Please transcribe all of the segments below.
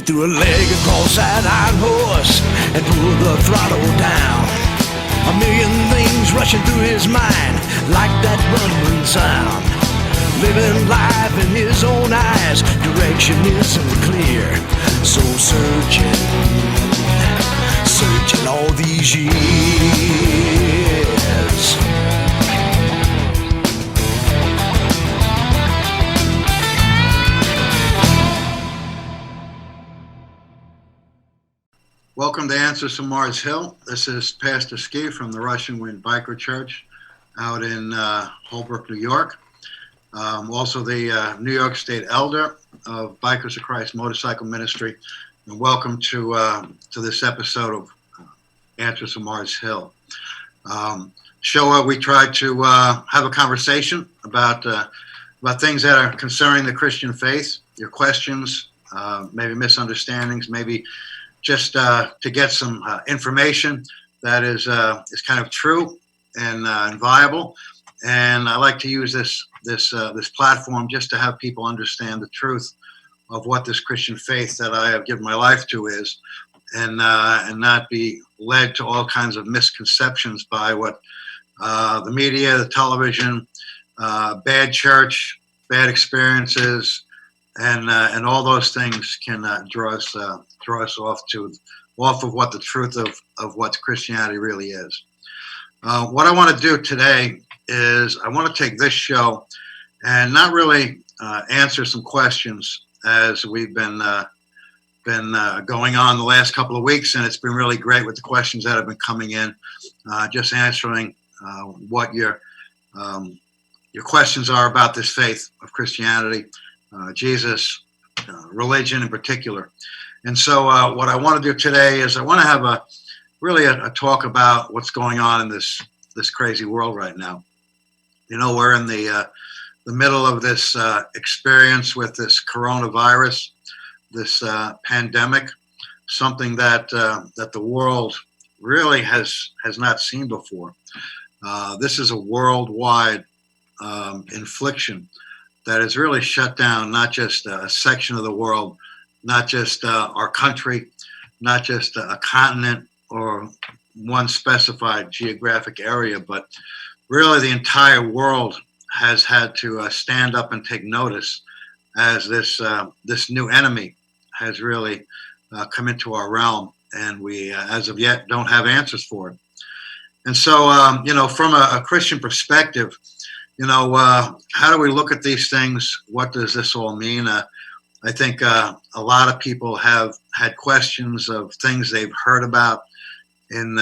He threw a leg across that iron horse and pulled the throttle down. A million things rushing through his mind like that rumbling sound. Living life in his own eyes, direction isn't clear. So searching all these years. Welcome to Answers from Mars Hill. This is Pastor Ski from the Russian Wind Biker Church out in Holbrook, New York. Also the New York State Elder of Bikers of Christ Motorcycle Ministry. And welcome to this episode of Answers from Mars Hill. Show where we try to have a conversation about things that are concerning the Christian faith, your questions, maybe misunderstandings, maybe just to get some information that is kind of true and viable. And I like to use this platform just to have people understand the truth of what this Christian faith that I have given my life to is, and not be led to all kinds of misconceptions by what the media, the television, bad church, bad experiences, and all those things can draw us off of what the truth of what Christianity really is. What I want to do today is I want to take this show and not really answer some questions as we've been going on the last couple of weeks, and it's been really great with the questions that have been coming in, just answering what your questions are about this faith of Christianity, Jesus, religion in particular. And so what I want to do today is I want to have a talk about what's going on in this crazy world right now. You know, we're in the middle of this experience with this coronavirus, this pandemic, something that the world really has not seen before. This is a worldwide infliction that has really shut down not just a section of the world, not just our country, not just a continent or one specified geographic area, but really the entire world has had to stand up and take notice as this new enemy has really come into our realm, and we, as of yet, don't have answers for it. And so, from a Christian perspective, how do we look at these things? What does this all mean? I think a lot of people have had questions of things they've heard about and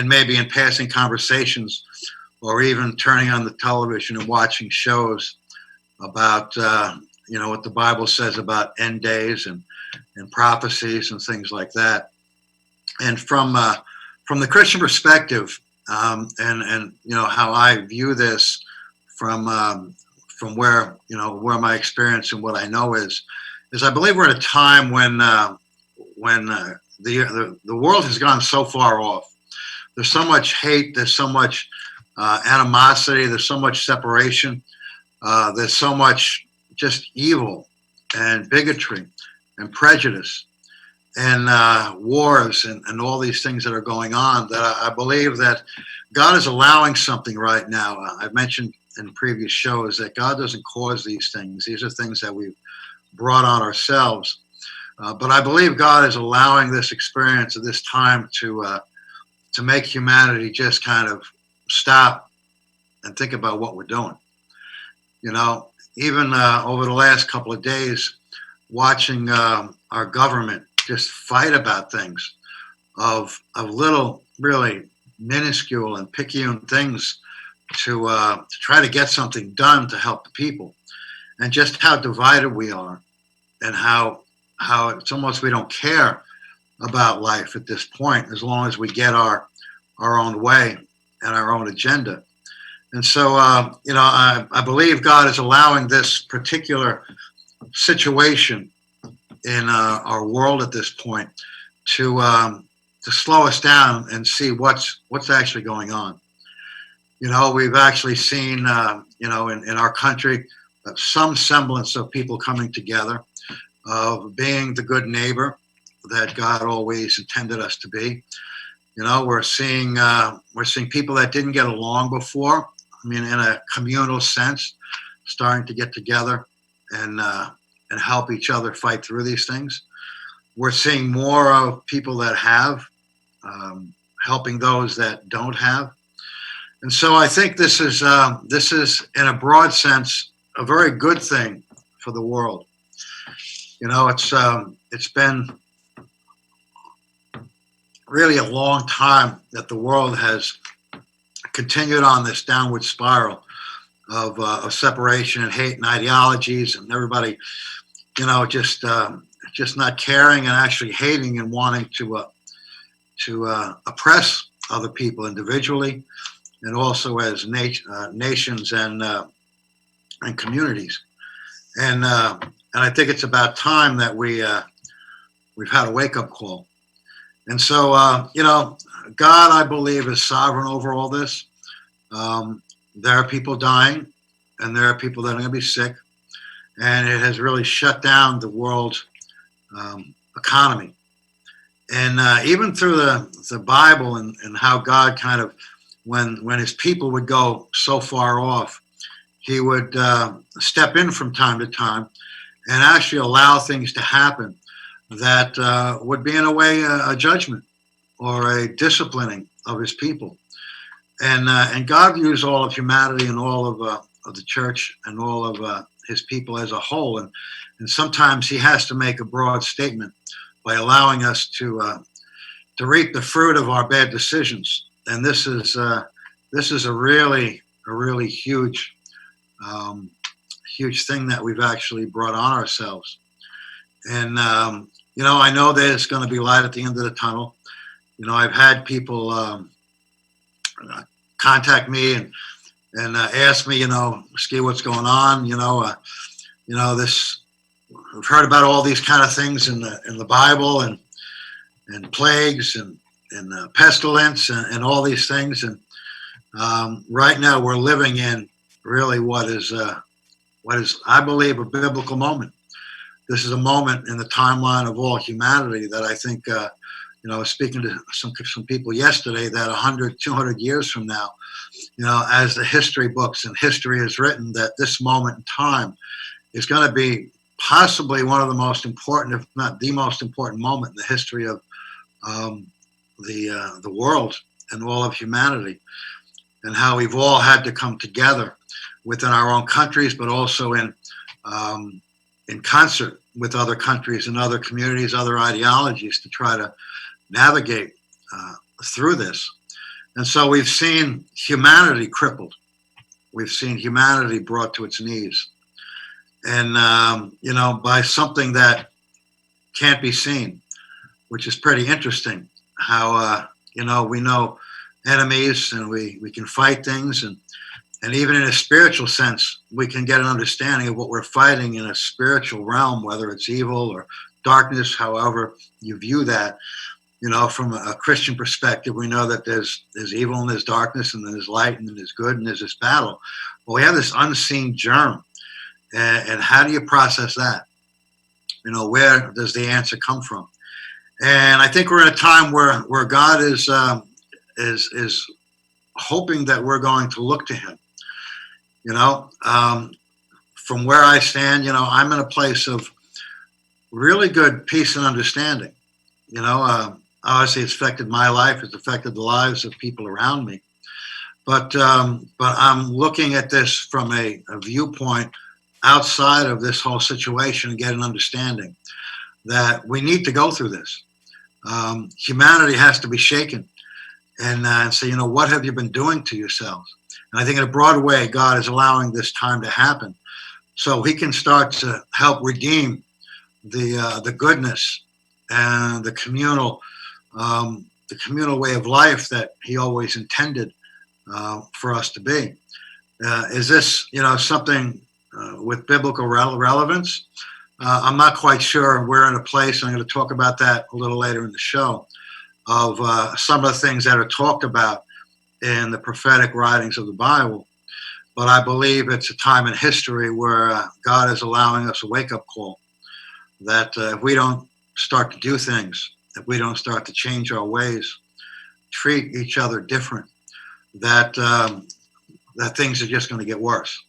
maybe in passing conversations, or even turning on the television and watching shows about what the Bible says about end days and prophecies and things like that. And from the Christian perspective, and how I view this from where my experience and what I know is I believe we're in a time when the world has gone so far off. There's so much hate. There's so much animosity. There's so much separation. There's so much just evil and bigotry and prejudice and wars and all these things that are going on, that I believe that God is allowing something right now. I've mentioned in previous shows that God doesn't cause these things. These are things that we've brought on ourselves. But I believe God is allowing this experience at this time to make humanity just kind of stop and think about what we're doing. Even over the last couple of days, watching our government just fight about things of little, really minuscule and picayune things to try to get something done to help the people, and just how divided we are, and how it's almost we don't care about life at this point, as long as we get our own way and our own agenda. And so, I believe God is allowing this particular situation in our world at this point to slow us down and see what's actually going on. We've actually seen, in our country, some semblance of people coming together. of being the good neighbor that God always intended us to be. You know, we're seeing people that didn't get along before. I mean, in a communal sense, starting to get together and help each other fight through these things. We're seeing more of people that have, helping those that don't have. And so I think this is in a broad sense a very good thing for the world. You know, it's been really a long time that the world has continued on this downward spiral of separation and hate and ideologies, and everybody, you know, just not caring and actually hating and wanting to oppress other people individually, and also as nations and communities. And I think it's about time that we've had a wake-up call. And so, you know, God, I believe, is sovereign over all this. There are people dying, and there are people that are going to be sick, and it has really shut down the world economy. And even through the Bible and how God kind of, when his people would go so far off, he would step in from time to time and actually allow things to happen that would be in a way a judgment or a disciplining of his people. And God views all of humanity and all of the church and all of his people as a whole. And sometimes he has to make a broad statement by allowing us to reap the fruit of our bad decisions. And this is a really huge thing that we've actually brought on ourselves. And you know, I know there's going to be light at the end of the tunnel. You know, I've had people contact me and ask me, you know, Ski, what's going on? You know, this. We've heard about all these kind of things in the Bible and plagues and pestilence and all these things. And right now we're living in really what is I believe a biblical moment. This is a moment in the timeline of all humanity that I think, you know, I was speaking to some people yesterday that 100, 200 years from now, you know, as the history books and history is written, that this moment in time is going to be possibly one of the most important, if not the most important moment in the history of the world and all of humanity, and how we've all had to come together within our own countries, but also in concert with other countries and other communities, other ideologies, to try to navigate through this. And so we've seen humanity crippled. We've seen humanity brought to its knees. And, you know, by something that can't be seen, which is pretty interesting, how, you know, we know enemies and we can fight things. And even in a spiritual sense, we can get an understanding of what we're fighting in a spiritual realm, whether it's evil or darkness, however you view that. You know, from a Christian perspective, we know that there's evil and there's darkness and there's light and there's good and there's this battle. Well, we have this unseen germ. And how do you process that? You know, where does the answer come from? And I think we're in a time where God is hoping that we're going to look to him. You know, from where I stand, you know, I'm in a place of really good peace and understanding. You know, obviously it's affected my life. It's affected the lives of people around me. But I'm looking at this from a viewpoint outside of this whole situation and get an understanding that we need to go through this. Humanity has to be shaken and say, you know, what have you been doing to yourselves? And I think in a broad way, God is allowing this time to happen so he can start to help redeem the goodness and the communal way of life that he always intended for us to be. Is this, you know, something with biblical relevance? I'm not quite sure. We're in a place, and I'm going to talk about that a little later in the show, of some of the things that are talked about in the prophetic writings of the Bible. But I believe it's a time in history where God is allowing us a wake-up call that if we don't start to do things, if we don't start to change our ways, treat each other different, that that things are just going to get worse.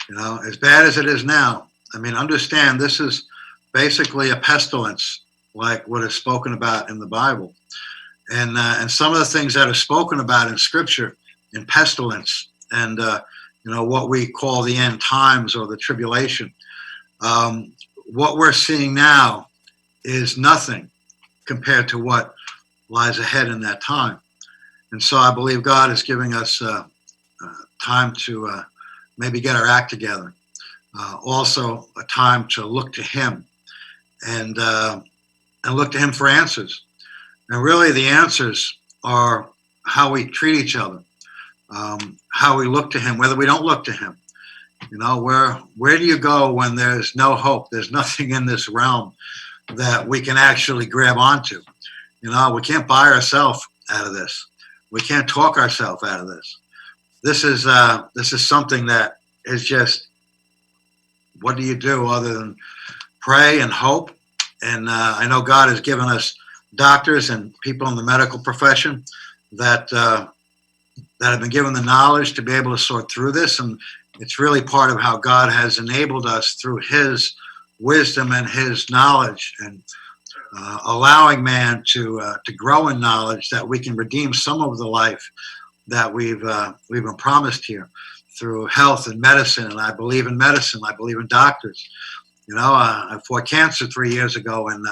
You know, as bad as it is now, I mean, understand this is basically a pestilence, like what is spoken about in the Bible. And some of the things that are spoken about in Scripture, in pestilence, and you know, what we call the end times or the tribulation, what we're seeing now is nothing compared to what lies ahead in that time. And so I believe God is giving us time to maybe get our act together. Also a time to look to Him and look to Him for answers. And really the answers are how we treat each other, how we look to Him, whether we don't look to Him. You know, where do you go when there's no hope? There's nothing in this realm that we can actually grab onto. You know, we can't buy ourselves out of this. We can't talk ourselves out of this. This is something that is just, what do you do other than pray and hope? And I know God has given us doctors and people in the medical profession that have been given the knowledge to be able to sort through this. And it's really part of how God has enabled us through His wisdom and His knowledge, and allowing man to grow in knowledge, that we can redeem some of the life that we've been promised here through health and medicine. And I believe in medicine. I believe in doctors. You know, I fought cancer 3 years ago, and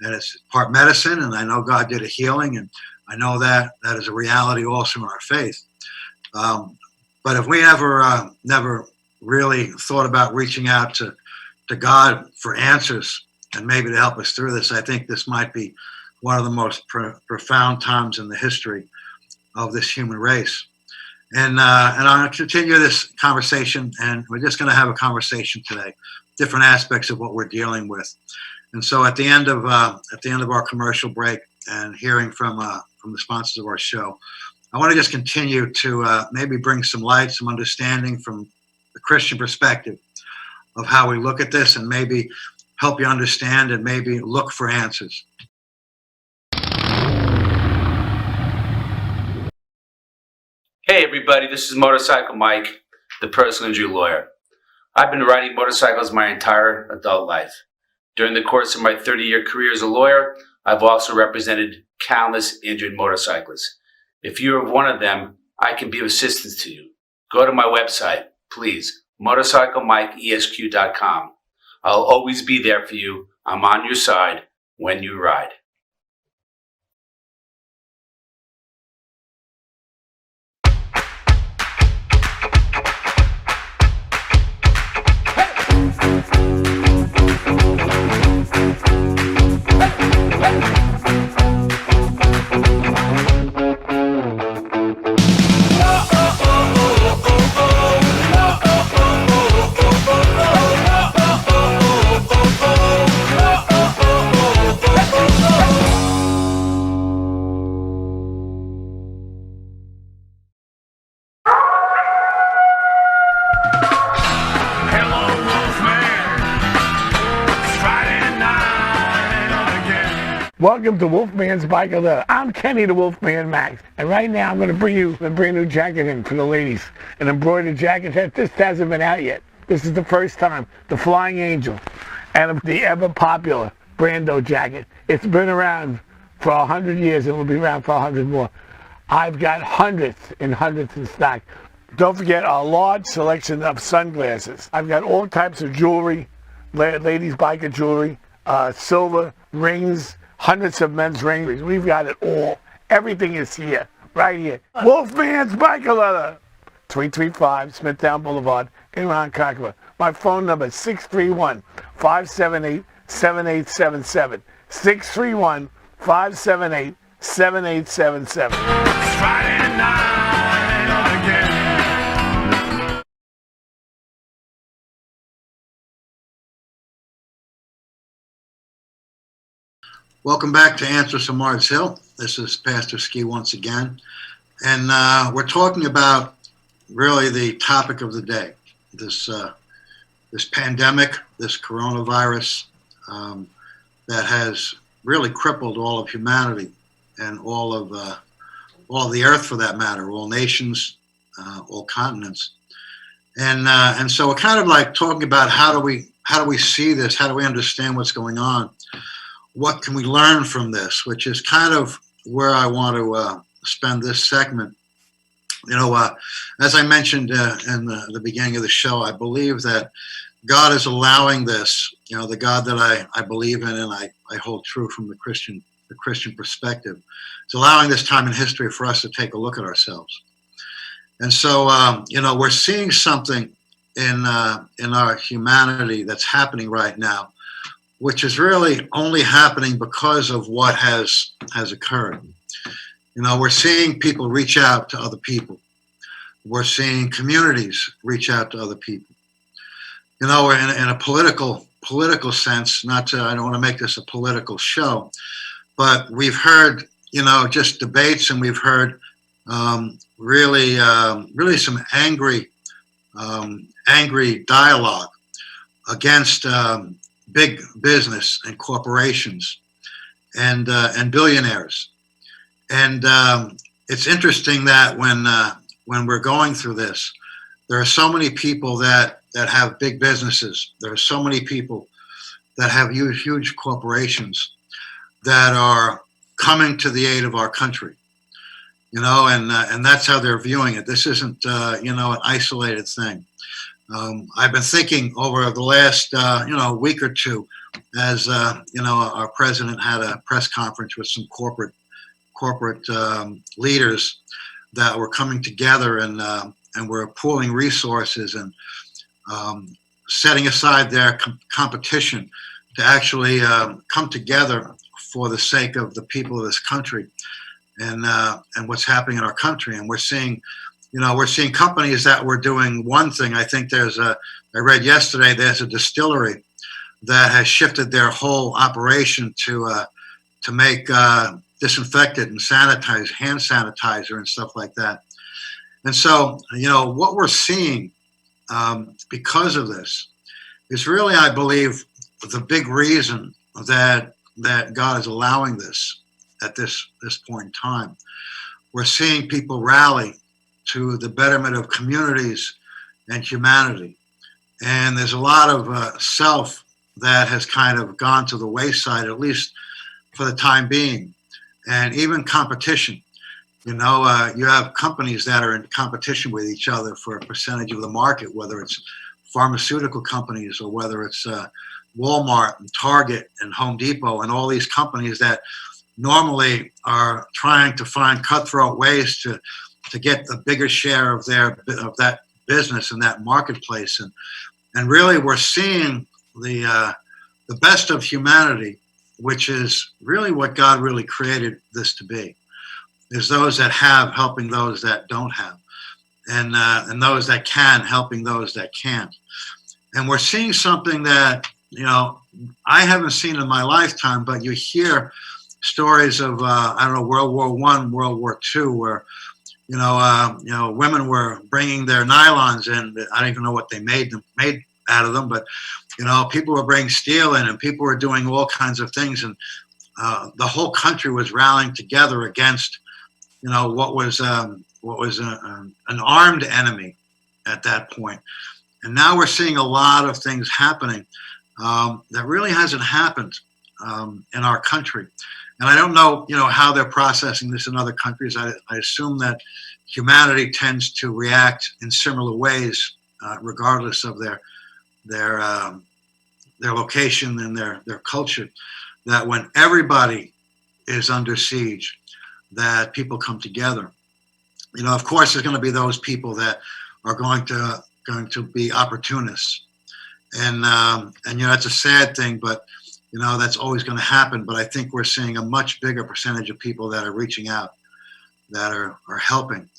it's part medicine, and I know God did a healing, and I know that is a reality also in our faith. But if we never really thought about reaching out to God for answers and maybe to help us through this, I think this might be one of the most profound times in the history of this human race. And I'm going to continue this conversation, and we're just going to have a conversation today, different aspects of what we're dealing with. And so at the end of our commercial break and hearing from the sponsors of our show, I want to just continue to maybe bring some light, some understanding from the Christian perspective of how we look at this, and maybe help you understand and maybe look for answers. Hey everybody, this is Motorcycle Mike, the personal injury lawyer. I've been riding motorcycles my entire adult life. During the course of my 30-year career as a lawyer, I've also represented countless injured motorcyclists. If you're one of them, I can be of assistance to you. Go to my website, please, motorcyclemikeesq.com. I'll always be there for you. I'm on your side when you ride. Welcome to Wolfman's Bike of Leather. I'm Kenny the Wolfman Max, and right now I'm going to bring you a brand new jacket in for the ladies. An embroidered jacket. This hasn't been out yet. This is the first time. The Flying Angel and the ever popular Brando jacket. It's been around for 100 years and will be around for 100 more. I've got hundreds and hundreds in stock. Don't forget our large selection of sunglasses. I've got all types of jewelry, ladies biker jewelry, silver rings, hundreds of men's rings. We've got it all. Everything is here, right here. Wolfman's Bike of Leather, 335 Smithtown Boulevard in Ronkonkoma. My phone number is 631-578-7877. 631-578-7877. Friday night again. Welcome back to Answers from Mars Hill. This is Pastor Ski once again. And we're talking about really the topic of the day, this pandemic, this coronavirus, that has really crippled all of humanity and all of the earth, for that matter, all nations, all continents. And so we're kind of like talking about how do we see this? How do we understand what's going on? What can we learn from this? Which is kind of where I want to spend this segment. As I mentioned in the beginning of the show, I believe that God is allowing this. The God that I believe in and I hold true from the Christian perspective, is allowing this time in history for us to take a look at ourselves. And so, we're seeing something in our humanity that's happening right now, which is really only happening because of what has occurred. We're seeing people reach out to other people. We're seeing communities reach out to other people. We're in a political sense. I don't want to make this a political show, but we've heard, just debates, and we've heard really some angry dialogue against big business and corporations and billionaires. And it's interesting that when we're going through this, there are so many people that have big businesses. There are so many people that have huge corporations that are coming to the aid of our country. And that's how they're viewing it. This isn't, an isolated thing. I've been thinking over the last, week or two, as our president had a press conference with some corporate leaders that were coming together and were pooling resources and setting aside their competition to actually come together for the sake of the people of this country and what's happening in our country. And we're seeing companies that were doing one thing. I think I read yesterday, there's a distillery that has shifted their whole operation to make disinfectant and hand sanitizer and stuff like that. And so, what we're seeing because of this is really, I believe, the big reason that God is allowing this at this point in time. We're seeing people rally to the betterment of communities and humanity. And there's a lot of self that has kind of gone to the wayside, at least for the time being, and even competition. You have companies that are in competition with each other for a percentage of the market, whether it's pharmaceutical companies or whether it's Walmart and Target and Home Depot and all these companies that normally are trying to find cutthroat ways to get the bigger share of that business in that marketplace. And really we're seeing the best of humanity, which is really what God really created this to be, is those that have helping those that don't have, and those that can helping those that can't. And we're seeing something that, I haven't seen in my lifetime, but you hear stories of, World War I, World War II, where, women were bringing their nylons in. I don't even know what they made out of them, but, people were bringing steel in and people were doing all kinds of things. And the whole country was rallying together against, what was an armed enemy at that point. And now we're seeing a lot of things happening that really hasn't happened in our country. And I don't know, how they're processing this in other countries. I assume that humanity tends to react in similar ways, regardless of their location and their culture. That when everybody is under siege, that people come together. Of course, there's going to be those people that are going to be opportunists, and that's a sad thing, but that's always going to happen. But I think we're seeing a much bigger percentage of people that are reaching out, that are helping.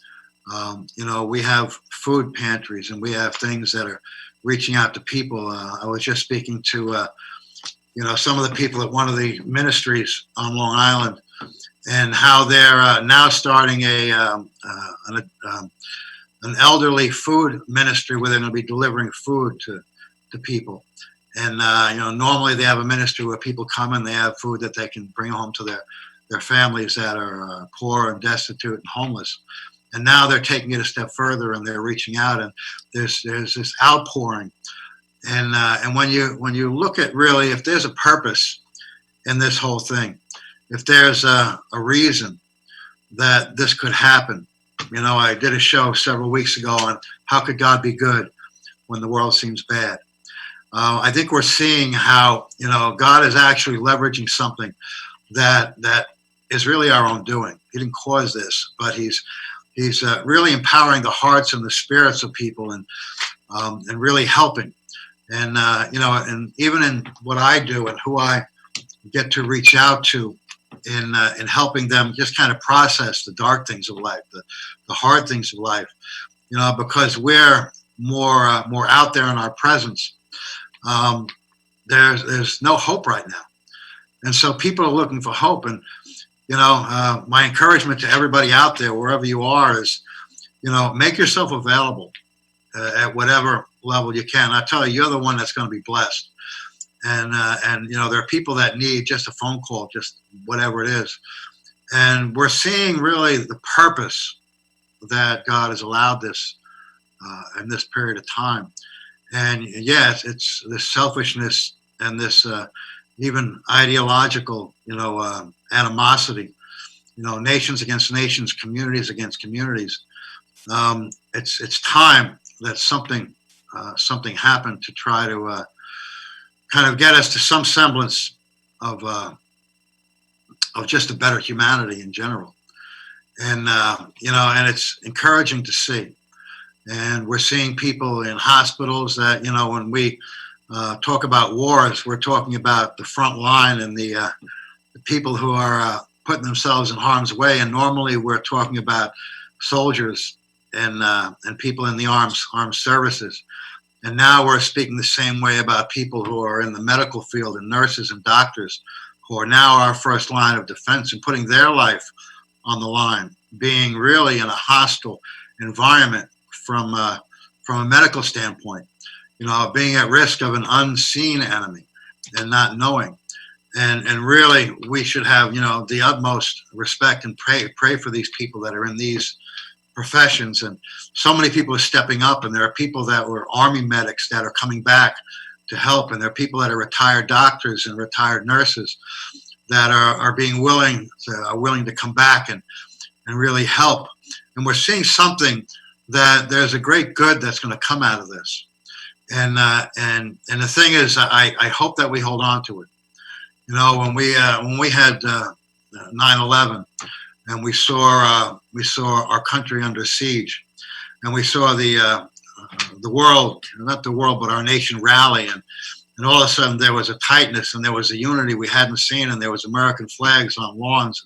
We have food pantries and we have things that are reaching out to people. I was just speaking to some of the people at one of the ministries on Long Island, and how they're now starting an elderly food ministry where they're going to be delivering food to people. And normally they have a ministry where people come and they have food that they can bring home to their families that are poor and destitute and homeless. And now they're taking it a step further and they're reaching out, and there's this outpouring. And when you look at really, if there's a purpose in this whole thing, if there's a reason that this could happen, I did a show several weeks ago on how could God be good when the world seems bad. I think we're seeing how God is actually leveraging something that is really our own doing. He didn't cause this, but he's really empowering the hearts and the spirits of people, and really helping. And and even in what I do and who I get to reach out to in helping them just kind of process the dark things of life, the hard things of life, because we're more out there in our presence. There's no hope right now, and so people are looking for hope. And my encouragement to everybody out there, wherever you are, is make yourself available at whatever level you can. I tell you, you're the one that's going to be blessed. And there are people that need just a phone call, just whatever it is. And we're seeing really the purpose that God has allowed this in this period of time. And yes, it's this selfishness and this even ideological, animosity, nations against nations, communities against communities. It's time that something happened to try to kind of get us to some semblance of just a better humanity in general. And and it's encouraging to see. And we're seeing people in hospitals that when we talk about wars, we're talking about the front line and the people who are putting themselves in harm's way. And normally we're talking about soldiers and people in the armed services. And now we're speaking the same way about people who are in the medical field, and nurses and doctors who are now our first line of defense and putting their life on the line, being really in a hostile environment from a medical standpoint, being at risk of an unseen enemy and not knowing. And really, we should have, the utmost respect and pray for these people that are in these professions. And so many people are stepping up, and there are people that were Army medics that are coming back to help, and there are people that are retired doctors and retired nurses that are being willing to come back and really help. And we're seeing something that there's a great good that's going to come out of this. And the thing is, I hope that we hold on to it. When we had 9/11, and we saw our country under siege, and we saw the world, not the world, but our nation rally, and all of a sudden there was a tightness and there was a unity we hadn't seen, and there was American flags on lawns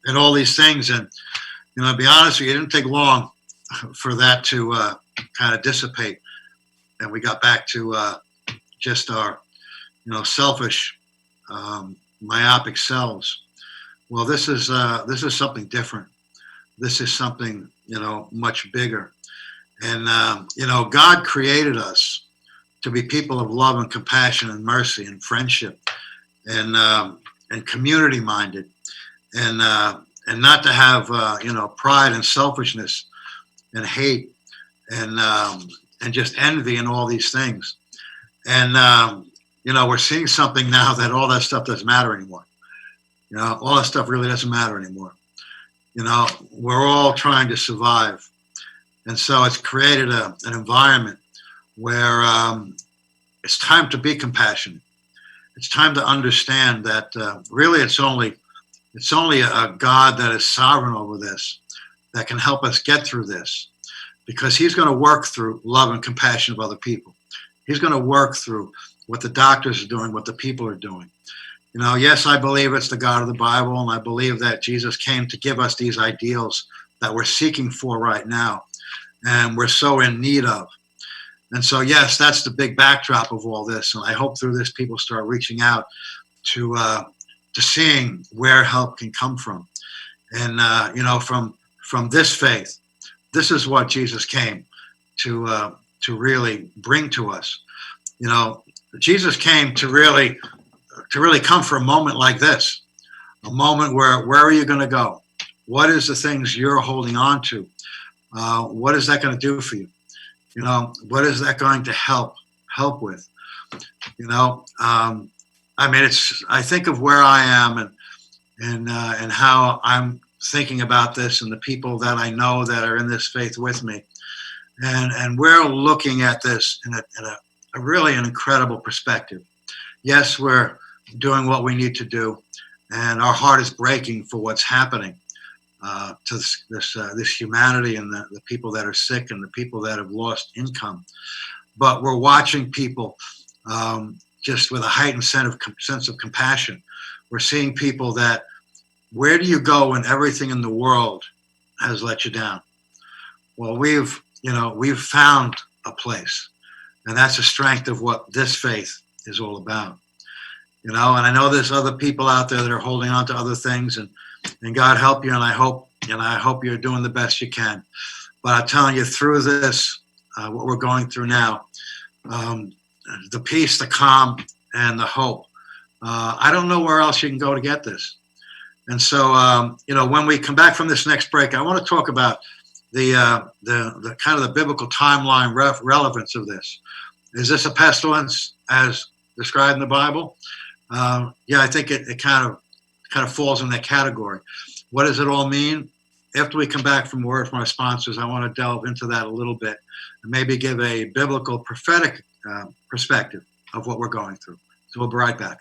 and all these things. And to be honest with you, it didn't take long for that to kind of dissipate, and we got back to just our selfish, myopic selves. Well, this is something different. This is something much bigger. And God created us to be people of love and compassion and mercy and friendship and community minded, and not to have pride and selfishness and hate and just envy and all these things. And we're seeing something now that all that stuff doesn't matter anymore. All that stuff really doesn't matter anymore. We're all trying to survive. And so it's created an environment where it's time to be compassionate. It's time to understand that really it's only a God that is sovereign over this that can help us get through this, because he's going to work through love and compassion of other people. He's going to work through what the doctors are doing, what the people are doing. Yes, I believe it's the God of the Bible, and I believe that Jesus came to give us these ideals that we're seeking for right now, and we're so in need of. And so, yes, that's the big backdrop of all this. And I hope through this people start reaching out to seeing where help can come from. And, from this faith, this is what Jesus came to really bring to us. Jesus came to really come for a moment like this, a moment where are you going to go? What is the things you're holding on to? What is that going to do for you? You know, what is that going to help with? You know, I mean, I think of where I am and how I'm thinking about this and the people that I know that are in this faith with me. And we're looking at this in a really an incredible perspective. Yes, we're doing what we need to do, and our heart is breaking for what's happening to this humanity and the people that are sick and the people that have lost income. But we're watching people just with a heightened sense of compassion. We're seeing people that, where do you go when everything in the world has let you down? Well, we've found a place, and that's the strength of what this faith is all about. You know, and I know there's other people out there that are holding on to other things, and God help you, and I hope you're doing the best you can. But I'm telling you, through this, what we're going through now, the peace, the calm, and the hope. I don't know where else you can go to get this. And so, you know, when we come back from this next break, I want to talk about the kind of the biblical timeline relevance of this. Is this a pestilence as described in the Bible? Yeah, I think it kind of falls in that category. What does it all mean? After we come back from word from our sponsors, I want to delve into that a little bit and maybe give a biblical prophetic perspective of what we're going through. So we'll be right back.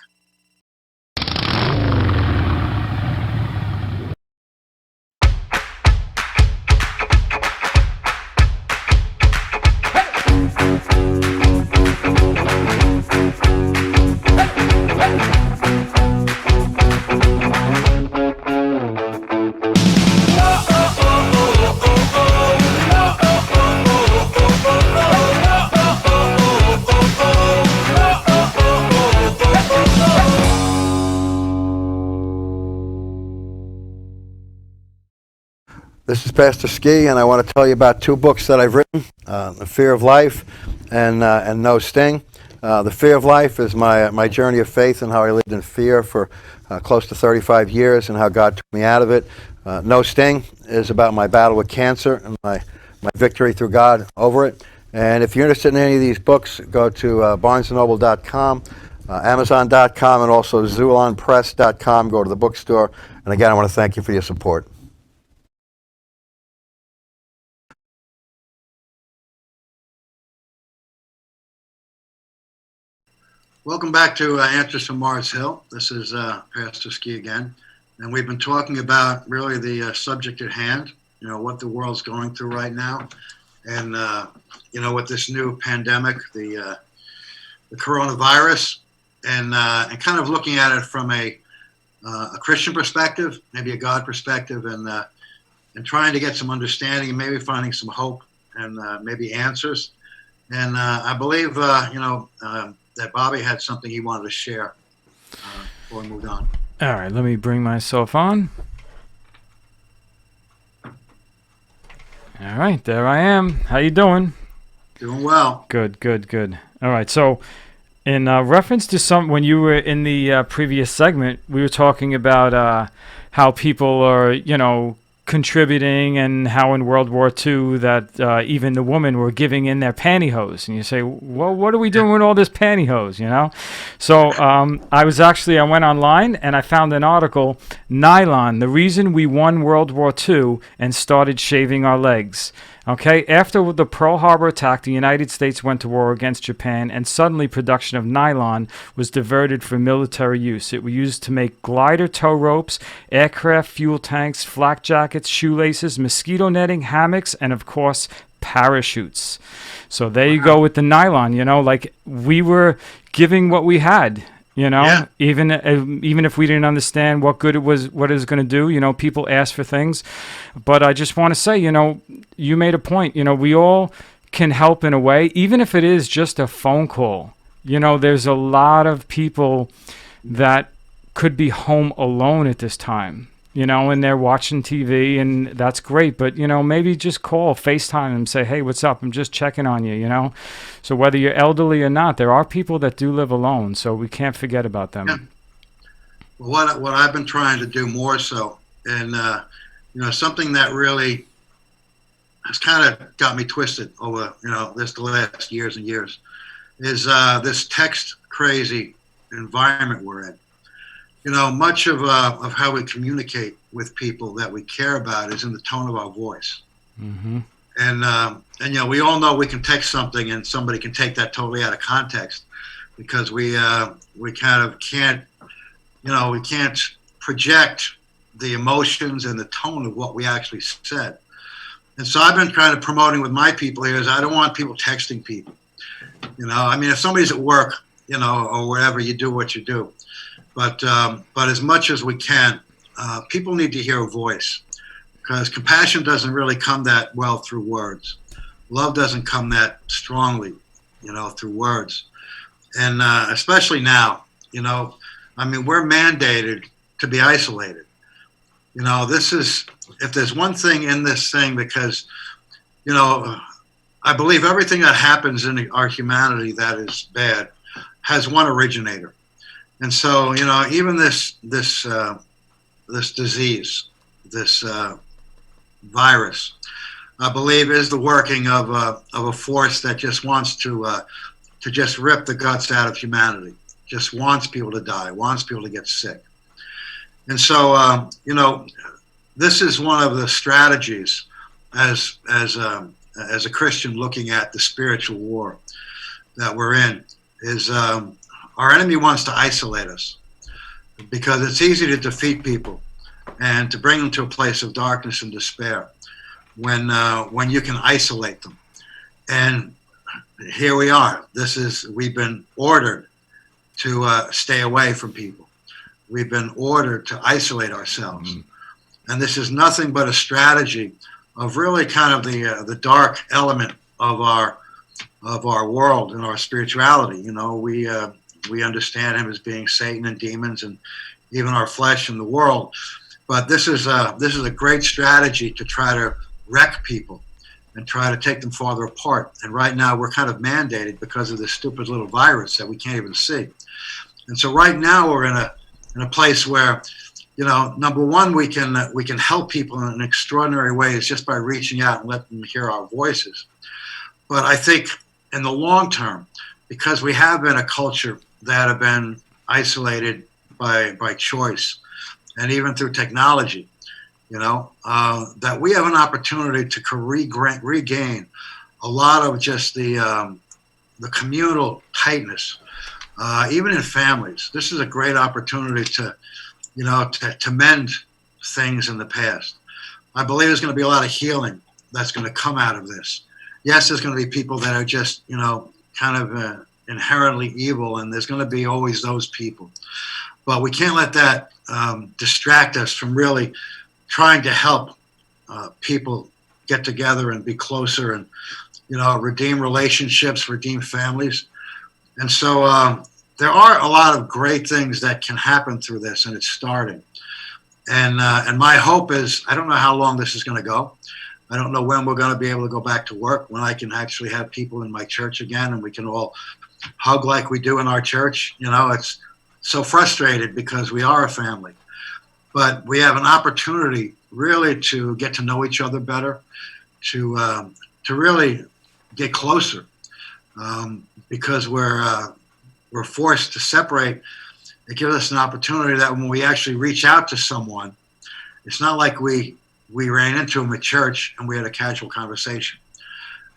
This is Pastor Ski, and I want to tell you about two books that I've written, The Fear of Life and No Sting. The Fear of Life is my journey of faith and how I lived in fear for close to 35 years and how God took me out of it. No Sting is about my battle with cancer and my victory through God over it. And if you're interested in any of these books, go to barnesandnoble.com, amazon.com, and also zulonpress.com. Go to the bookstore. And again, I want to thank you for your support. Welcome back to Answers from Mars Hill. This is Pastor Ski again, and we've been talking about really the subject at hand, you know, what the world's going through right now, and you know, with this new pandemic, the coronavirus, and kind of looking at it from a Christian perspective, maybe a God perspective, and trying to get some understanding and maybe finding some hope and maybe answers. And I believe you know. That Bobby had something he wanted to share before we moved on. All right, let me bring myself on. All right, there I am. How you doing? Doing well. Good. All right, so in reference to when you were in the previous segment, we were talking about how people are, you know, contributing, and how in World War II that even the women were giving in their pantyhose. And you say, well, what are we doing with all this pantyhose, you know? So I went online and I found an article, Nylon, the reason we won World War II and started shaving our legs. Okay, after the Pearl Harbor attack, the United States went to war against Japan, and suddenly production of nylon was diverted for military use. It was used to make glider tow ropes, aircraft fuel tanks, flak jackets, shoelaces, mosquito netting, hammocks, and of course, parachutes. So there you go with the nylon, you know, like we were giving what we had. You know, yeah. Even if we didn't understand what good it was, what it was going to do, you know, people ask for things. But I just want to say, you know, you made a point. You know, we all can help in a way, even if it is just a phone call. You know, there's a lot of people that could be home alone at this time. and they're watching TV, and that's great. But, maybe just call, FaceTime them, say, hey, what's up? I'm just checking on you, So whether you're elderly or not, there are people that do live alone, so we can't forget about them. Yeah. Well, what I've been trying to do more so, and, something that really has kind of got me twisted over, the last years and years, is this text crazy environment we're in. Much of how we communicate with people that we care about is in the tone of our voice. Mm-hmm. And we all know we can text something and somebody can take that totally out of context, because we kind of can't, we can't project the emotions and the tone of what we actually said. And so I've been kind of promoting with my people here is I don't want people texting people. If somebody's at work, or wherever, you do what you do. But as much as we can, people need to hear a voice, because compassion doesn't really come that well through words. Love doesn't come that strongly, through words. And especially now, we're mandated to be isolated. If there's one thing in this thing, because, I believe everything that happens in our humanity that is bad has one originator. And so, even this disease, this virus, I believe is the working of a force that just wants to just rip the guts out of humanity, just wants people to die, wants people to get sick. And so, this is one of the strategies as a Christian looking at the spiritual war that we're in, is our enemy wants to isolate us, because it's easy to defeat people and to bring them to a place of darkness and despair when you can isolate them. And here we are. We've been ordered to stay away from people. We've been ordered to isolate ourselves. Mm-hmm. And this is nothing but a strategy of really kind of the dark element of our world and our spirituality. We understand him as being Satan and demons and even our flesh and the world. But this is a great strategy to try to wreck people and try to take them farther apart. And right now we're kind of mandated because of this stupid little virus that we can't even see. And so right now we're in a place where, number one, we can help people in extraordinary ways just by reaching out and letting them hear our voices. But I think in the long term, because we have been a culture that have been isolated by choice and even through technology, that we have an opportunity to regain a lot of just the communal tightness, even in families. This is a great opportunity to mend things in the past. I believe there's going to be a lot of healing that's going to come out of this. Yes, there's going to be people that are just, kind of inherently evil, and there's going to be always those people. But we can't let that distract us from really trying to help people get together and be closer and, redeem relationships, redeem families. And so there are a lot of great things that can happen through this, and it's starting. And my hope is, I don't know how long this is going to go. I don't know when we're going to be able to go back to work, when I can actually have people in my church again and we can all hug like we do in our church. It's so frustrated because we are a family. But we have an opportunity really to get to know each other better, to really get closer, because we're forced to separate. It gives us an opportunity that when we actually reach out to someone, it's not like we ran into them at church and we had a casual conversation.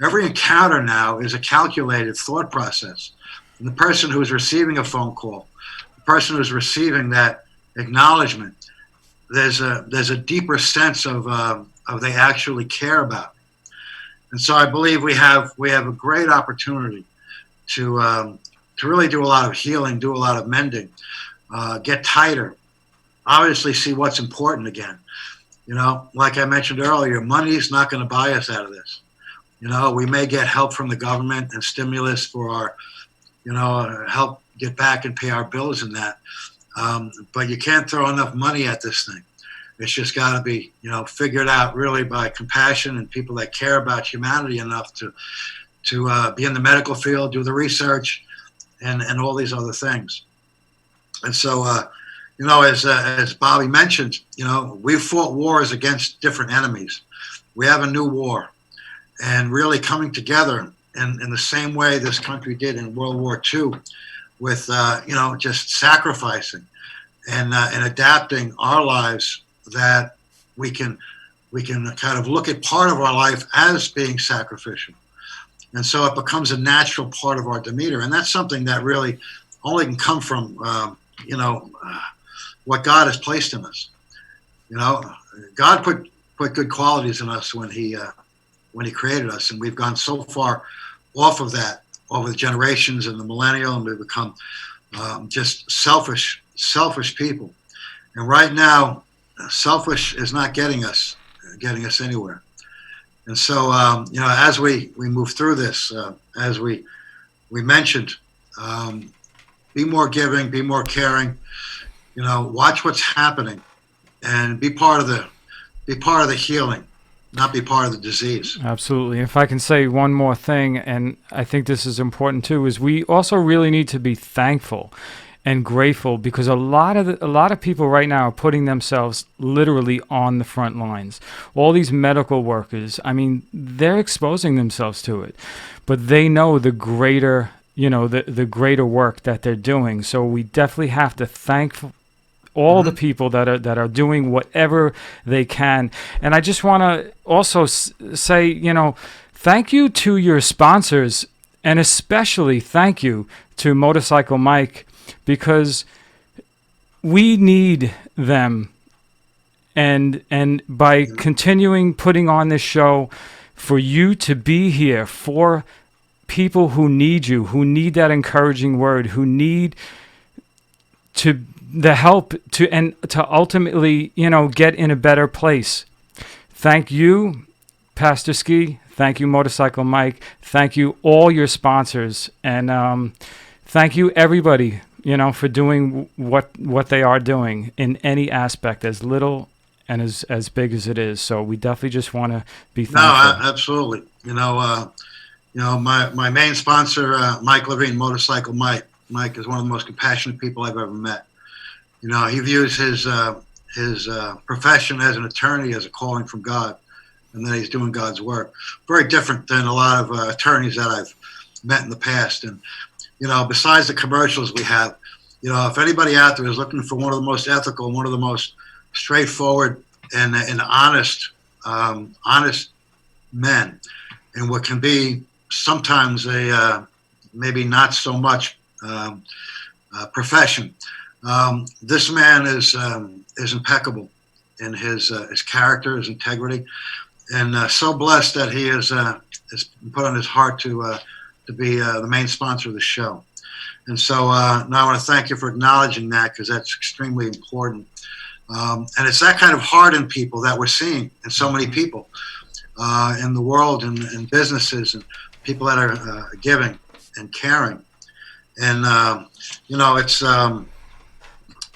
Every encounter now is a calculated thought process. And the person who is receiving a phone call, the person who is receiving that acknowledgement, there's a deeper sense of they actually care about. And so I believe we have a great opportunity to really do a lot of healing, do a lot of mending, get tighter, obviously see what's important again. Like I mentioned earlier, money is not going to buy us out of this. We may get help from the government and stimulus for our, help get back and pay our bills and that. But you can't throw enough money at this thing. It's just got to be, figured out really by compassion and people that care about humanity enough to be in the medical field, do the research, and all these other things. And so, as Bobby mentioned, we've fought wars against different enemies. We have a new war, and really coming together in the same way this country did in World War II, with just sacrificing and adapting our lives, that we can kind of look at part of our life as being sacrificial. And so it becomes a natural part of our demeanor. And that's something that really only can come from, what God has placed in us. God put good qualities in us when he created us. And we've gone so far off of that over the generations and the millennial, and we've become just selfish people. And right now, selfish is not getting us anywhere. And so, as we move through this, as we mentioned, be more giving, be more caring. Watch what's happening, and be part of the healing, not be part of the disease. Absolutely. If I can say one more thing, and I think this is important too, is we also really need to be thankful and grateful, because a lot of people right now are putting themselves literally on the front lines. All these medical workers, I mean, they're exposing themselves to it, but they know the greater, the greater work that they're doing. So we definitely have to thank all the people that are doing whatever they can. And I just want to also say, thank you to your sponsors, and especially thank you to Motorcycle Mike, because we need them. And by continuing putting on this show, for you to be here, for people who need you, who need that encouraging word, who need the help to ultimately, get in a better place. Thank you, Pastor Ski. Thank you, Motorcycle Mike. Thank you, all your sponsors. And thank you, everybody, for doing what they are doing in any aspect, as little and as big as it is. So we definitely just want to be thankful. No, absolutely. My main sponsor, Mike Levine, Motorcycle Mike. Mike is one of the most compassionate people I've ever met. He views his profession as an attorney as a calling from God, and then he's doing God's work. Very different than a lot of attorneys that I've met in the past. And besides the commercials we have, if anybody out there is looking for one of the most ethical, one of the most straightforward and honest men, and what can be sometimes a maybe not so much profession. This man is impeccable in his character, his integrity, and so blessed that he has put on his heart to be the main sponsor of the show. And so now I want to thank you for acknowledging that, because that's extremely important. And it's that kind of heart in people that we're seeing in so many people in the world, and in businesses, and people that are giving and caring. And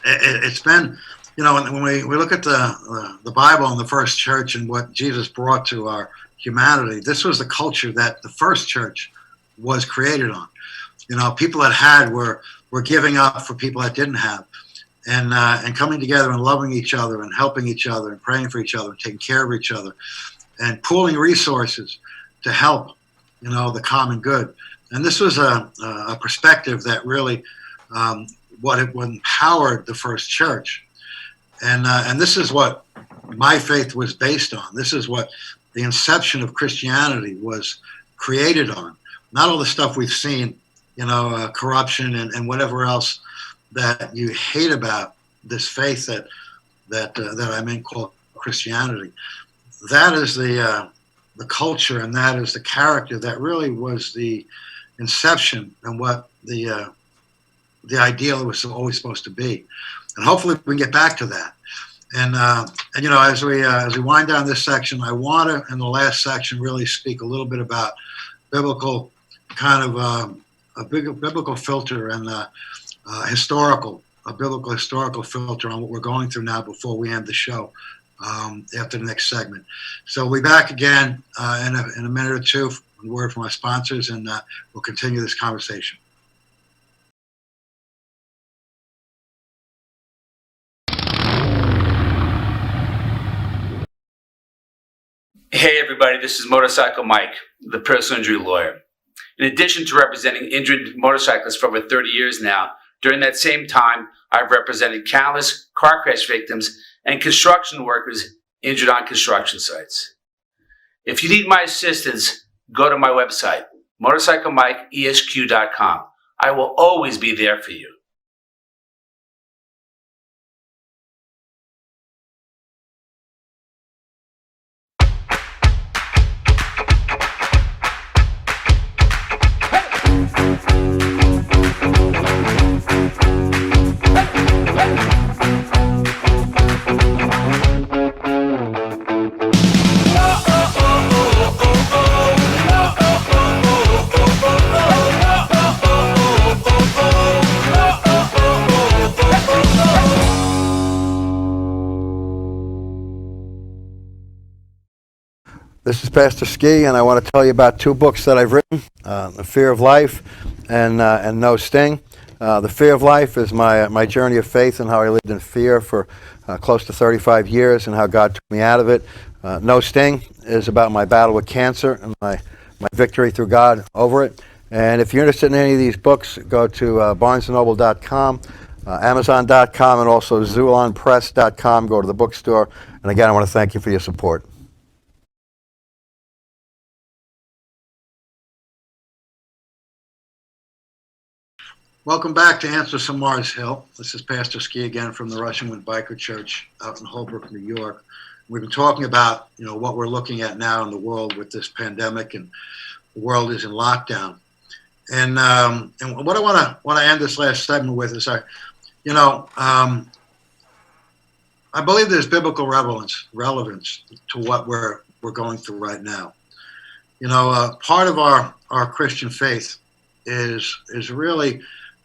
it's been, when we look at the Bible and the first church and what Jesus brought to our humanity, this was the culture that the first church was created on. People that had were giving up for people that didn't have, and coming together and loving each other and helping each other and praying for each other and taking care of each other and pooling resources to help, the common good. And this was a perspective that really what empowered the first church. And this is what my faith was based on. This is what the inception of Christianity was created on. Not all the stuff we've seen, corruption and whatever else that you hate about this faith that I mean called Christianity. That is the culture, and that is the character that really was the inception and what the ideal was always supposed to be. And hopefully we can get back to that. And as we wind down this section, I want to, in the last section, really speak a little bit about biblical kind of a biblical filter and historical a biblical historical filter on what we're going through now before we end the show after the next segment. So we'll be back again in a minute or two. A word from our sponsors, and we'll continue this conversation. Hey everybody, this is Motorcycle Mike, the personal injury lawyer. In addition to representing injured motorcyclists for over 30 years now, during that same time, I've represented countless car crash victims and construction workers injured on construction sites. If you need my assistance, go to my website, motorcyclemikeesq.com. I will always be there for you. This is Pastor Ski, and I want to tell you about two books that I've written, The Fear of Life and No Sting. The Fear of Life is my journey of faith and how I lived in fear for close to 35 years and how God took me out of it. No Sting is about my battle with cancer and my victory through God over it. And if you're interested in any of these books, go to barnesandnoble.com, amazon.com, and also zulonpress.com. Go to the bookstore. And again, I want to thank you for your support. Welcome back to Answers from Mars Hill. This is Pastor Ski again from the Russian Biker Church out in Holbrook, New York. We've been talking about, what we're looking at now in the world with this pandemic, and the world is in lockdown. And what I want to end this last segment with is, I believe there's biblical relevance to what we're going through right now. Part of our Christian faith is really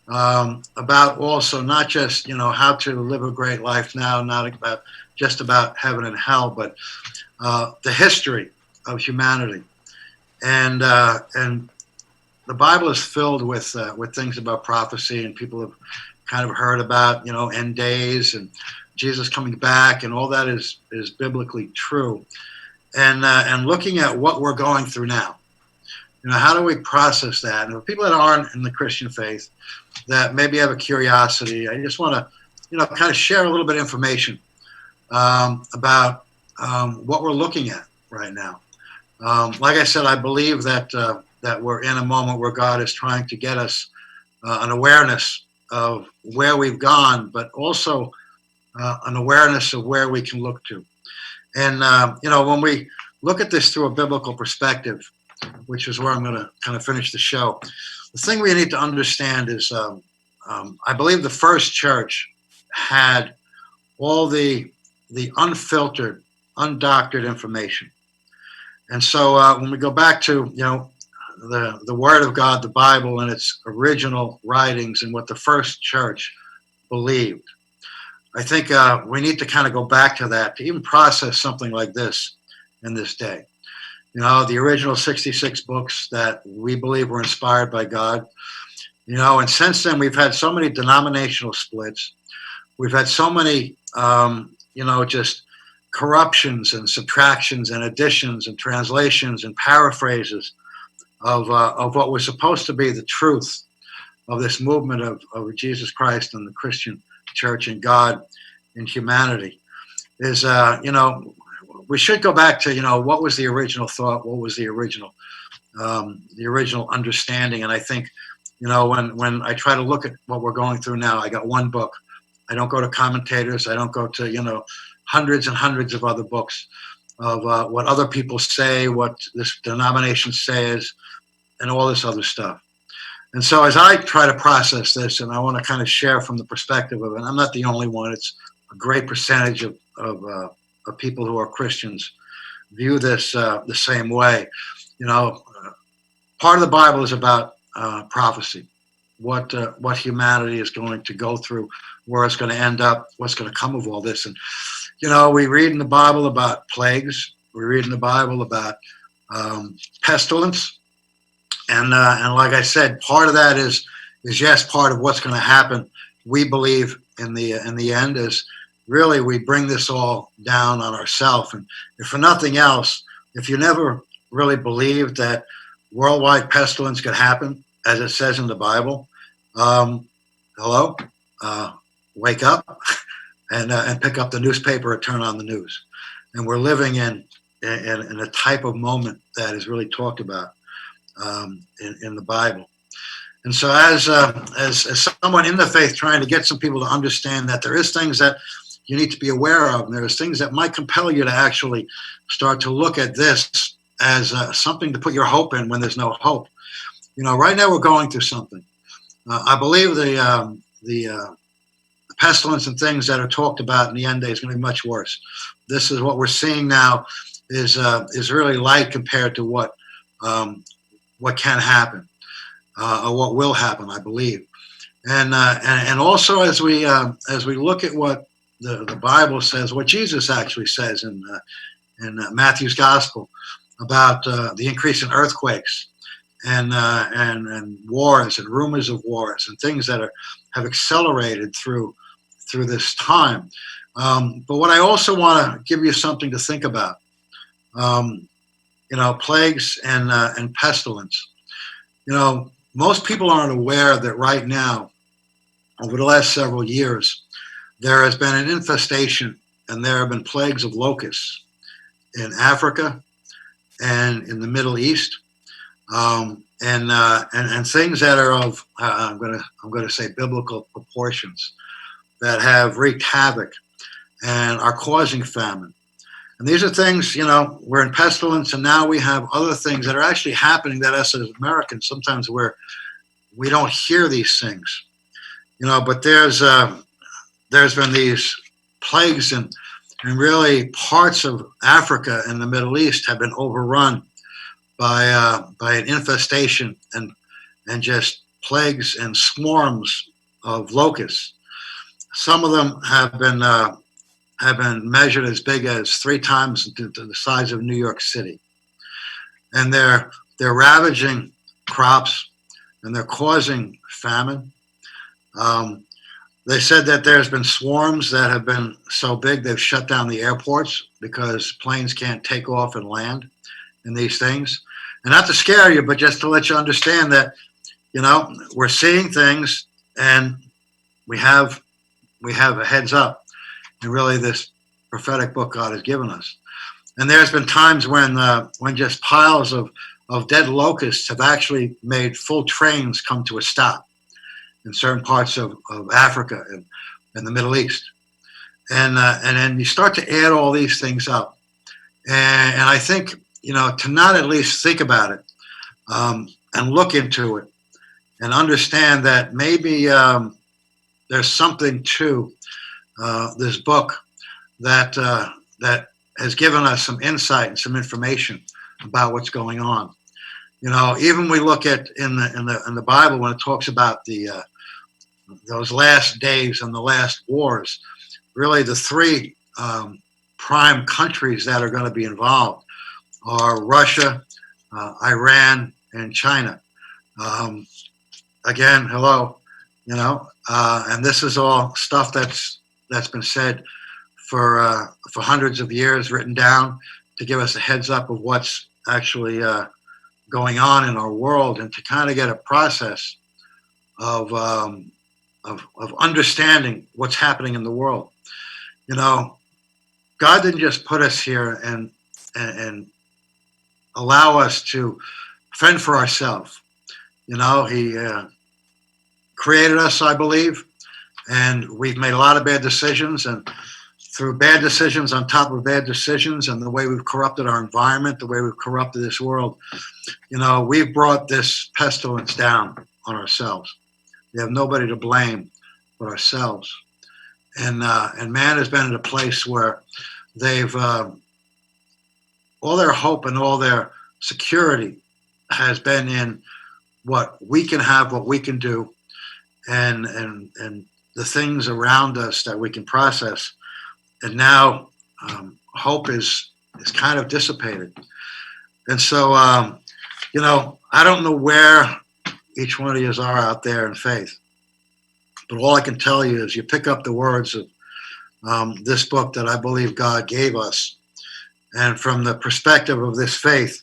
about also not just how to live a great life now, not about just about heaven and hell, but the history of humanity, and the Bible is filled with things about prophecy, and people have kind of heard about end days and Jesus coming back, and all that is biblically true, and looking at what we're going through now. How do we process that? And for people that aren't in the Christian faith, that maybe have a curiosity, I just want to, kind of share a little bit of information about what we're looking at right now. Like I said, I believe that we're in a moment where God is trying to get us an awareness of where we've gone, but also an awareness of where we can look to. And, when we look at this through a biblical perspective, which is where I'm going to kind of finish the show, the thing we need to understand is I believe the first church had all the unfiltered, undoctored information. And so when we go back to, the Word of God, the Bible, and its original writings and what the first church believed, I think we need to kind of go back to that to even process something like this in this day. The original 66 books that we believe were inspired by God, and since then we've had so many denominational splits. We've had so many, just corruptions and subtractions and additions and translations and paraphrases of what was supposed to be the truth of this movement of Jesus Christ and the Christian church and God and humanity. Is, we should go back to, what was the original thought? What was the original understanding? And I think, when I try to look at what we're going through now, I got one book. I don't go to commentators. I don't go to, hundreds and hundreds of other books of what other people say, what this denomination says, and all this other stuff. And so as I try to process this, and I want to kind of share from the perspective of, and I'm not the only one, it's a great percentage of people who are Christians view this the same way. Part of the Bible is about prophecy. what humanity is going to go through, where it's going to end up, what's going to come of all this. And we read in the Bible about plagues. We read in the Bible about pestilence, and like I said, part of that is yes, part of what's going to happen. We believe in the end is really we bring this all down on ourselves. And if for nothing else, if you never really believed that worldwide pestilence could happen, as it says in the Bible, hello, wake up and pick up the newspaper or turn on the news. And we're living in a type of moment that is really talked about in the Bible. And so as someone in the faith trying to get some people to understand that there is things that you need to be aware of, and there's things that might compel you to actually start to look at this as something to put your hope in when there's no hope. Right now we're going through something. I believe the pestilence and things that are talked about in the end days is going to be much worse. This is what we're seeing now is really light compared to what can happen or what will happen, I believe. And also as we look at what the Bible says, what Jesus actually says in Matthew's Gospel about the increase in earthquakes and wars and rumors of wars and things that have accelerated through this time. But what I also want to give you something to think about, plagues and pestilence. Most people aren't aware that right now, over the last several years, there has been an infestation and there have been plagues of locusts in Africa and in the Middle East, and things that are of I'm going to say biblical proportions, that have wreaked havoc and are causing famine. And these are things, we're in pestilence, and now we have other things that are actually happening that us as Americans sometimes we don't hear these things, but there's been these plagues and really parts of Africa and the Middle East have been overrun by an infestation and just plagues and swarms of locusts. Some of them have been measured as big as 3 times the size of New York City, and they're ravaging crops and they're causing famine. They said that there's been swarms that have been so big they've shut down the airports because planes can't take off and land in these things. And not to scare you, but just to let you understand that, we're seeing things and we have a heads up in really this prophetic book God has given us. And there's been times when just piles of dead locusts have actually made full trains come to a stop in certain parts of Africa and the Middle East. And then you start to add all these things up. And I think, to not at least think about it and look into it and understand that maybe there's something to this book that has given us some insight and some information about what's going on. Even we look at in the Bible when it talks about those last days and the last wars, really the 3 prime countries that are going to be involved are Russia, Iran, and China. Again, hello, and this is all stuff that's been said for hundreds of years, written down to give us a heads up of what's actually going on in our world, and to kind of get a process of understanding what's happening in the world. God didn't just put us here and allow us to fend for ourselves. He created us, I believe, and we've made a lot of bad decisions, and through bad decisions on top of bad decisions and the way we've corrupted our environment, the way we've corrupted this world, we've brought this pestilence down on ourselves. We have nobody to blame but ourselves. And man has been in a place where they've all their hope and all their security has been in what we can have, what we can do, and the things around us that we can process. And now hope is kind of dissipated. And so, I don't know where each one of you are out there in faith, but all I can tell you is you pick up the words of this book that I believe God gave us. And from the perspective of this faith,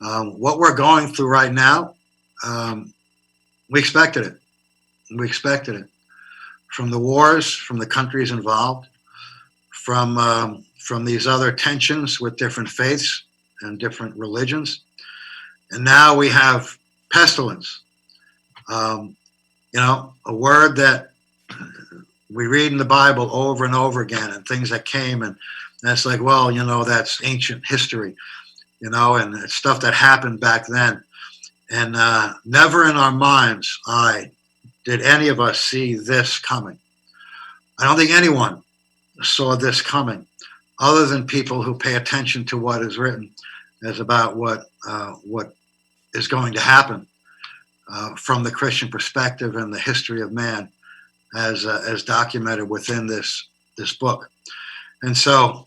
what we're going through right now, we expected it. We expected it. From the wars, from the countries involved, from these other tensions with different faiths and different religions. And now we have pestilence. A word that we read in the Bible over and over again, and things that came, and that's like, well, that's ancient history, and it's stuff that happened back then. And never in our minds did any of us see this coming. I don't think anyone saw this coming, other than people who pay attention to what is written as about what is going to happen from the Christian perspective and the history of man, as documented within this book. And so,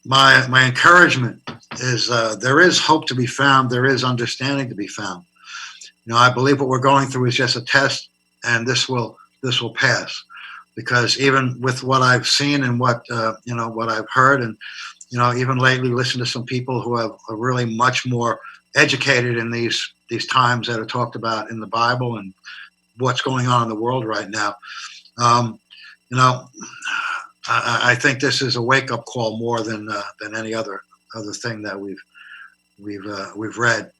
my encouragement is there is hope to be found. There is understanding to be found. I believe what we're going through is just a test, and this will pass. Because even with what I've seen and what I've heard, and even lately listened to some people who are really much more educated in these times that are talked about in the Bible and what's going on in the world right now. I think this is a wake-up call more than any other thing that we've read.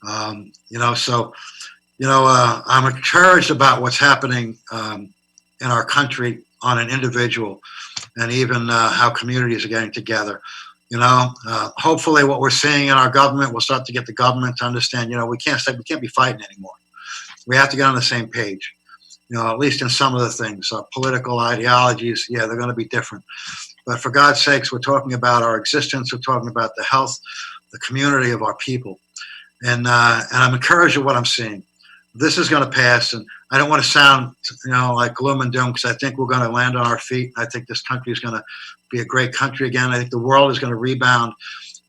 I'm encouraged about what's happening in our country on an individual, and even how communities are getting together. Hopefully what we're seeing in our government will start to get the government to understand, we can't be fighting anymore. We have to get on the same page, at least in some of the things. Political ideologies, they're going to be different. But for God's sakes, we're talking about our existence. We're talking about the health, the community of our people. And I'm encouraged at what I'm seeing. This is going to pass, and I don't want to sound, like gloom and doom, because I think we're going to land on our feet. I think this country is going to be a great country again. I think the world is going to rebound,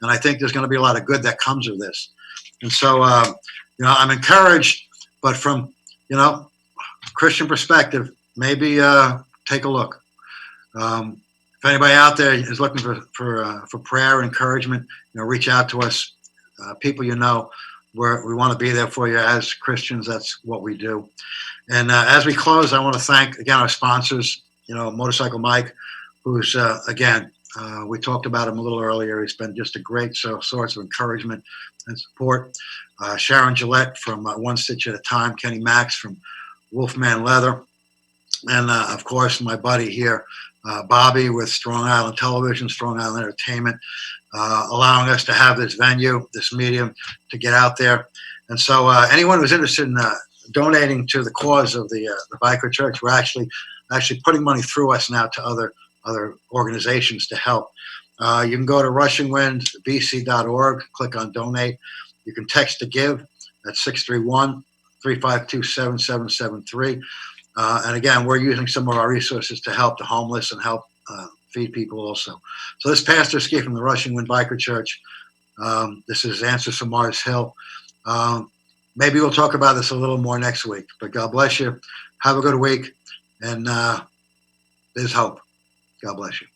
and I think there's going to be a lot of good that comes of this. And so, I'm encouraged, but from, Christian perspective, maybe take a look. If anybody out there is looking for prayer, encouragement, reach out to us, people we want to be there for you as Christians. That's what we do. And as we close, I want to thank, again, our sponsors, Motorcycle Mike, who's, again, we talked about him a little earlier. He's been just a great source of encouragement and support. Sharon Gillette from One Stitch at a Time, Kenny Max from Wolfman Leather, and, of course, my buddy here, Bobby with Strong Island Television, Strong Island Entertainment, allowing us to have this venue, this medium, to get out there. And so anyone who's interested in donating to the cause of the Biker Church, we're actually putting money through us now to other organizations to help. You can go to rushingwindbc.org, click on donate. You can text to give at 631-352-7773. And again, we're using some of our resources to help the homeless and help feed people also. So this Pastor Ski from the Rushing Wind Biker Church. This is Answers from Mars Hill. Maybe we'll talk about this a little more next week. But God bless you. Have a good week. And there's hope. God bless you.